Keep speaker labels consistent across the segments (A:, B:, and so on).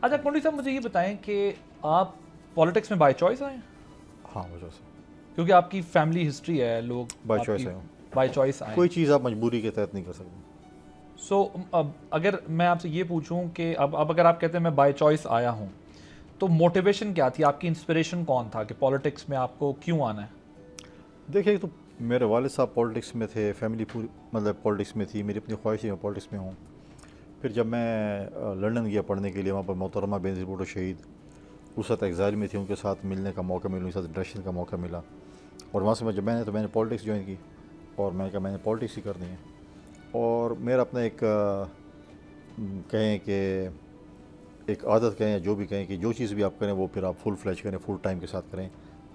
A: اچھا کنڈی صاحب مجھے یہ بتائیں کہ آپ پالیٹکس میں بائی چوائس آئے ہیں؟
B: ہاں وجہ سے،
A: کیونکہ آپ کی فیملی ہسٹری ہے، لوگ
B: بائی چوائس آئے ہوں،
A: بائی چوائس آئے.
B: کوئی چیز آپ مجبوری کے تحت نہیں کر سکتے.
A: سو اگر میں آپ سے یہ پوچھوں کہ اب اگر آپ کہتے ہیں میں بائی چوائس آیا ہوں تو موٹیویشن کیا تھی آپ کی؟ انسپریشن کون تھا کہ پالیٹکس میں آپ کو کیوں آنا ہے؟
B: دیکھیے تو میرے والد صاحب پالیٹکس میں تھے، فیملی پوری مطلب پالیٹکس میں تھی، میری اپنی خواہش تھی میں پالیٹکس میں ہوں. پھر جب میں لنڈن گیا پڑھنے کے لیے، وہاں پر محترمہ بینظیر بھٹو شہید اس وقت ایگزائل میں تھی، ان کے ساتھ ملنے کا موقع ملا، ان کے ساتھ انٹریکشن کا موقع ملا، اور وہاں سے جب میں نے پالیٹکس جوائن کی، اور میں نے کہا میں نے پالیٹکس ہی کرنی ہے. اور میرا اپنا ایک کہیں کہ ایک عادت کہیں یا جو بھی کہیں کہ جو چیز بھی آپ کریں وہ پھر آپ فل فلیج کریں، فل ٹائم کے ساتھ کریں،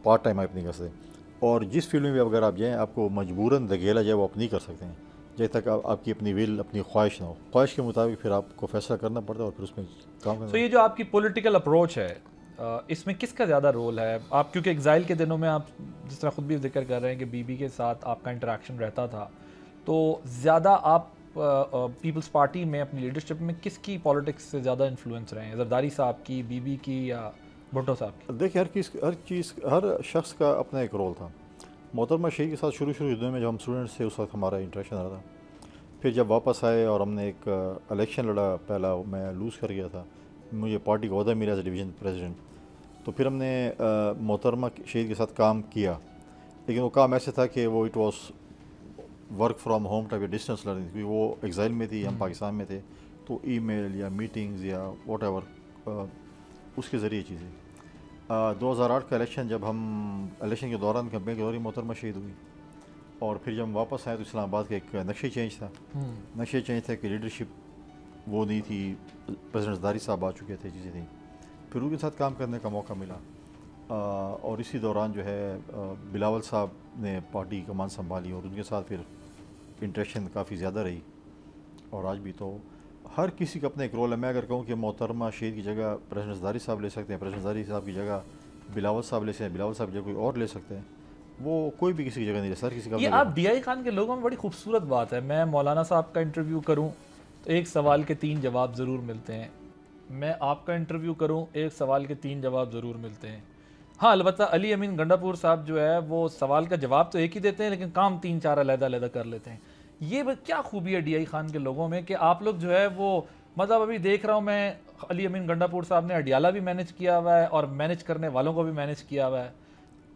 B: پارٹ ٹائم آپ نہیں کر سکتے. اور جس فیلڈ میں بھی اگر آپ جائیں آپ کو مجبوراً دھکیلا جائے وہ آپ نہیں کر سکتے ہیں جب تک آپ کی اپنی ول، اپنی خواہش نہ ہو. خواہش کے مطابق پھر آپ کو فیصلہ کرنا پڑتا ہے اور پھر اس میں کام کرنا.
A: تو یہ جو آپ کی پولیٹیکل اپروچ ہے اس میں کس کا زیادہ رول ہے؟ آپ کیونکہ ایگزائل کے دنوں میں آپ جس طرح خود بھی ذکر کر رہے ہیں کہ بی بی کے ساتھ آپ کا انٹریکشن رہتا تھا، تو زیادہ آپ پیپلز پارٹی میں اپنی لیڈرشپ میں کس کی پالیٹکس سے زیادہ انفلوئنس رہے ہیں؟ زرداری صاحب کی، بی بی کی، یا بھٹو صاحب کی؟
B: دیکھیے ہر شخص کا اپنا ایک رول تھا. محترمہ شہید کے ساتھ شروع دنوں میں جب ہم اسٹوڈنٹس تھے اس وقت ہمارا انٹریکشن رہا تھا. پھر جب واپس آئے اور ہم نے ایک الیکشن لڑا، پہلا میں لوز کر گیا تھا، مجھے پارٹی کا عہدہ ملا ایز اے ڈویژن پریزیڈنٹ. تو پھر ہم نے محترمہ شہید کے ساتھ کام کیا، لیکن وہ کام ایسے تھا کہ وہ it was work from home type distance learning, کیونکہ وہ ایگزائل میں تھی، ہم پاکستان میں تھے، تو ای میل یا میٹنگز یا واٹ ایور اس کے ذریعے چیزیں. 2008 کا الیکشن، جب ہم الیکشن کے دوران کیمپین کے دوران محترمہ شہید ہوئی، اور پھر جب ہم واپس آئے تو اسلام آباد کا ایک نقشے چینج تھا. نقشے چینج تھا کہ لیڈرشپ وہ نہیں تھی، پریزیڈنٹ زرداری صاحب آ چکے تھے، چیزیں تھیں. پھر ان کے ساتھ کام کرنے کا موقع ملا، اور اسی دوران جو ہے بلاول صاحب نے پارٹی کمان سنبھالی اور ان کے ساتھ پھر انٹریکشن کافی زیادہ رہی. اور آج بھی تو ہر کسی کا اپنا ایک رول ہے. میں اگر کہوں کہ محترمہ شہید کی جگہ پریزیڈنٹ زرداری صاحب لے سکتے ہیں، پریزیڈنٹ زرداری صاحب کی جگہ بلاول صاحب لے سکتے ہیں، بلاول صاحب کی جگہ کوئی اور لے سکتے ہیں، وہ کوئی بھی کسی کی جگہ نہیں لے سکتا. کسی کا
A: یہ آپ ڈی آئی خان کے لوگوں میں بڑی خوبصورت بات ہے. میں مولانا صاحب کا انٹرویو کروں تو ایک سوال کے 3 جواب ضرور ملتے ہیں، میں آپ کا انٹرویو کروں ایک سوال کے 3 جواب ضرور ملتے ہیں. ہاں البتہ علی امین گنڈا پور صاحب جو ہے وہ سوال کا جواب تو ایک ہی دیتے ہیں لیکن کام 3-4 علیحدہ علیحدہ کر لیتے ہیں. یہ کیا خوبی ہے ڈی آئی خان کے لوگوں میں کہ آپ لوگ جو ہے وہ مطلب ابھی دیکھ رہا ہوں میں علی امین گنڈا پور صاحب نے اڈیالہ بھی مینیج کیا ہوا ہے اور مینیج کرنے والوں کو بھی مینیج کیا ہوا ہے.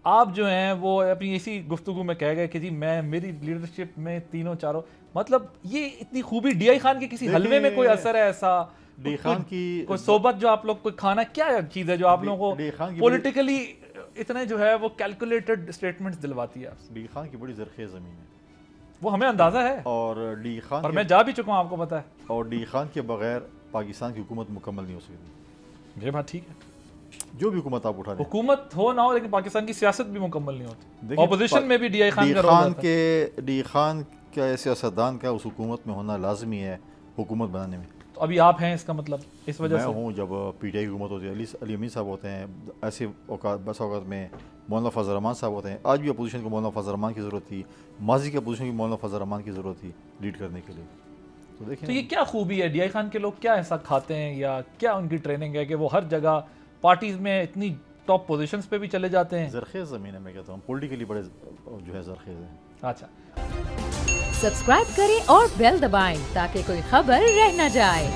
A: آپ جو ہیں وہ اپنی اسی گفتگو میں کہہ گئے کہ جی میری لیڈرشپ میں 3-4، مطلب یہ اتنی خوبی ڈی آئی خان کے کسی حلوے میں کوئی اثر ہے ایسا؟
B: ڈی خان کی
A: کوئی صحبت جو آپ لوگ کوئی کھانا کیا چیز ہے جو آپ لوگوں کو پولیٹیکلی اتنے جو ہے وہ کیلکولیٹڈ اسٹیٹمنٹس دلواتی ہے؟
B: ڈی خان کی بڑی زرخیز زمین ہے،
A: وہ ہمیں اندازہ ہے،
B: اور ڈی خان
A: اور میں جا بھی چکا ہوں، آپ کو پتہ ہے.
B: اور ڈی خان کے بغیر پاکستان کی حکومت مکمل نہیں ہو سکتی.
A: یہ بات ٹھیک ہے،
B: جو بھی حکومت آپ اٹھا رہے ہیں،
A: حکومت ہو نہ ہو لیکن پاکستان کی سیاست بھی مکمل نہیں ہوتی. اپوزیشن میں بھی ڈی آئی خان کا رول ہے.
B: ڈی خان کا سیاستدان کا اس حکومت میں ہونا لازمی ہے حکومت بنانے میں.
A: تو ابھی آپ ہیں اس کا مطلب اس وجہ سے؟
B: میں ہوں. جب پی ٹی آئی کی حکومت ہوتی ہے، علی امین صاحب ہوتے ہیں، ایسے اوقات بس اوقات میں مولانا فضل الرحمان صاحب ہوتے ہیں. آج بھی اپوزیشن کو مولانا فضل الرحمان کی ضرورت تھی، ماضی کی اپوزیشن کو مولانا فضل الرحمان کی ضرورت تھی لیڈ کرنے کے لیے. تو دیکھیں
A: تو یہ کیا خوبی ہے ڈی آئی خان کے لوگ کیا ایسا کھاتے ہیں یا کیا ان کی ٹریننگ ہے کہ وہ ہر جگہ پارٹیز میں اتنی ٹاپ پوزیشنز پہ بھی چلے جاتے ہیں؟
B: زرخیز زمین ہے، میں کہتا ہوں پولیٹیکلی بڑے جو ہے زرخیز ہیں.
A: اچھا،
C: سبسکرائب کریں اور بیل دبائیں تاکہ کوئی خبر رہ نہ جائے.